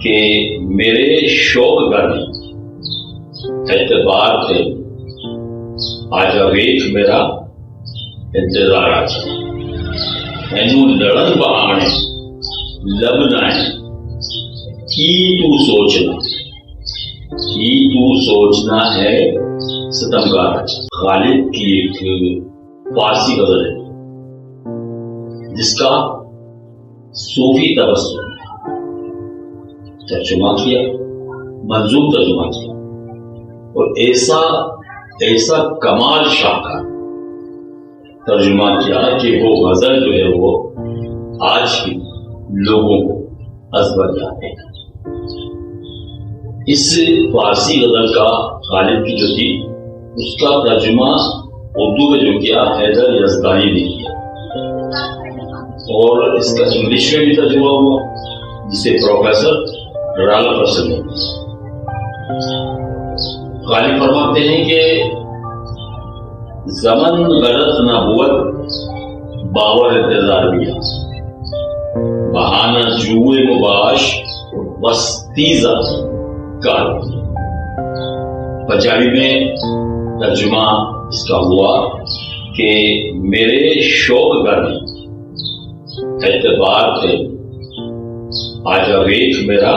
کہ میرے شوق کا نہیں اعتبار تے آجا ویکھ میرا انتظار آجا مینوں لڑن بہانے لبنا ہے کی تو سوچنا ہے ستمگار آجا۔ غالب کی ایک فارسی غزل ہے جس کا صوفی تبسم ترجمہ کیا، منظوم ترجمہ کیا، اور ایسا کمال شاہ کا ترجمہ کیا کہ وہ غزل جو ہے وہ آج بھی لوگوں کو ازبر یاد ہے۔ اس فارسی غزل کا غالب کی جو تھی اس کا ترجمہ اردو میں جو کیا حیدر یزدانی نے کیا، اور اس کا انگلش میں بھی ترجمہ ہوا جسے پروفیسر رالف رسل نے کیا۔ غالب فرماتے ہیں کہ زمن غلط نبوت باور انتظار بیا بہانہ جوئے مباش وستیزہ کار۔ پنجابی میں ترجمہ اس کا ہوا کہ میرے شوق کا نہیں اعتبار تے آجا ویکھ میرا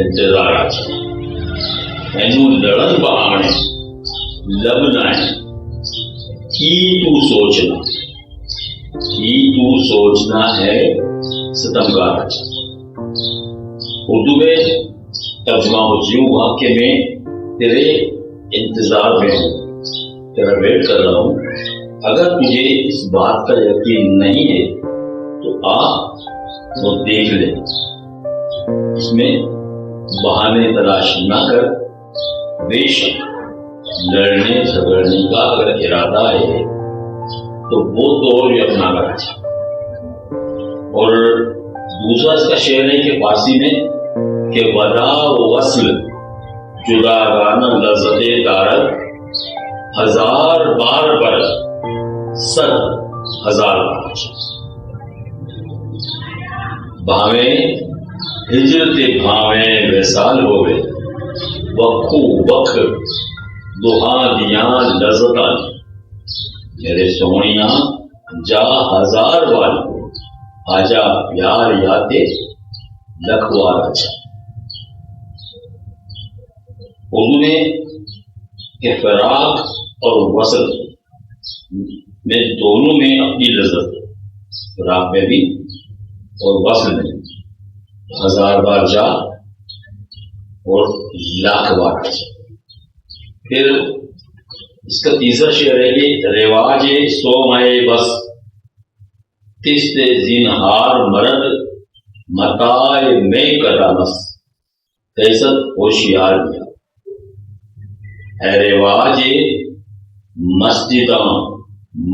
انتظار آجا مینوں لڑن بہانے لبنا ہے کی تو سوچنا ہے ستمگار آجا۔ اردو میں ترجمہ ہوتی ہوا کہ میں تیرے انتظار میں ہوں، تیرا ویٹ کر رہا ہوں، اگر تجھے اس بات کا یقین نہیں ہے تو آ وہ دیکھ لے، اس میں بہانے تلاش نہ کر، بے شک لڑنے جھگڑنے کا اگر ارادہ ہے تو وہ طور اپنا کر اچھا۔ اور دوسرا اس کا شعر ہے کہ فارسی میں کہ ودا وصل جداگانہ لذت دارت ہزار بار برس 100,000 بار بھاویں ہجرت بھاویں وصال ہوئے وقو وقت دہاں دیاں لذتاں میرے سونیاں جا 1000 بار آجا پیار یاتے لکھوار اچھا۔ اردو میں کہ فراق اور وصل میں دونوں میں اپنی لذت ہے، فراق میں بھی اور وصل میں 1000 بار جا اور 1,00,000 بار جا۔ پھر اس کا تیسرا شعر ہے کہ رواج سو مائے بس قسط زینہار مرد متاع میں کرامس تیست ہوشیار گیا ہے رواج مسجداں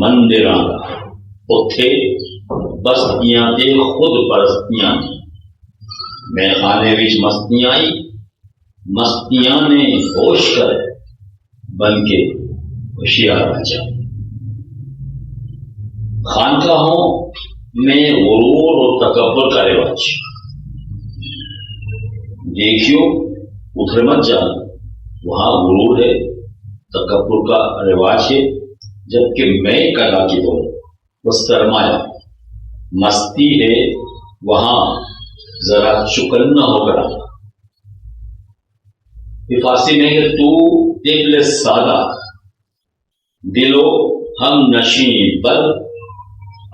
مندراں دا اتھے بستیاں تے خود پرستیاں میں خانے وچ مستیاں آئی مستیاں نے ہوش کر بن کے ہوشیار آجا۔ خانقاہوں میں غرور اور تکبر کا رواج، دیکھیو ادھر مت جانا، وہاں غرور ہے، تکبر کا رواج ہے، جبکہ میں کلا کی دور وہ سرمایہ مستی ہے، وہاں ذرا چکنا ہو کر آنا۔ فارسی میں کہ تو طفل سادہ دلو ہم نشیں بد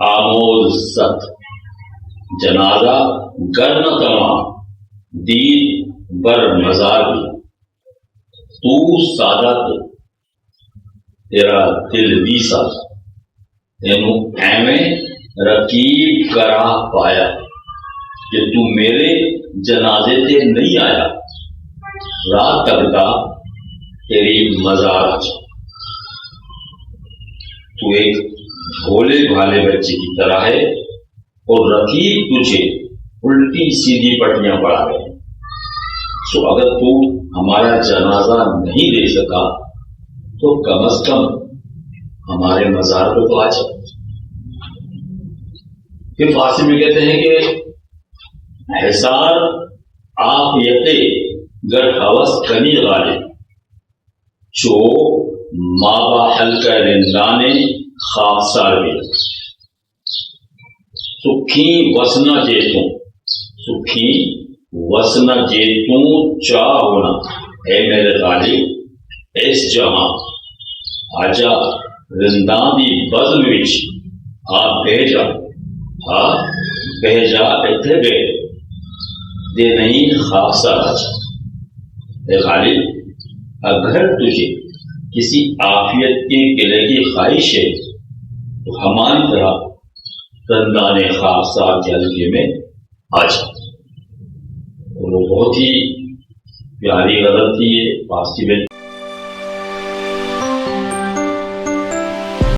آموز ست جنازہ گر نہ تمام دید بر مزار بھی تو سادہ تے تیرا دل بھی سادہ تینوں ایویں رقیب کرا پایا کہ تو میرے جنازے تے نہیں آیا رات تک دا تیری مزار آ جا۔ تو ایک بھولے بھالے بچے کی طرح ہے اور رقیب تجھے الٹی سیدھی پٹیاں پڑھا رہے ہیں۔ سو اگر تو ہمارا جنازہ نہیں دے سکا تو کم از کم ہمارے مزار پہ تو آ جا۔ پھر فارسی میں کہتے ہیں کہ احسار عافیت گر حوث کنی غالب چو مابا حلقہ رندان خواب سار بھی سکھی وسنا جیتوں سکھی وسنا جیتوں چاہ ہونا اے میرے غالب اس جہاں آجا رندان دی بزم وچ آ بھیجا اتنے گئے دے نہیں خاصا راجا اے غالب اگر تجھے کسی عافیت کے قلعے کی خواہش ہے تو ہماری طرح رندان خاصا کے حلقے میں آ جا۔ اور وہ بہت ہی پیاری غزل تھی یہ پاسٹی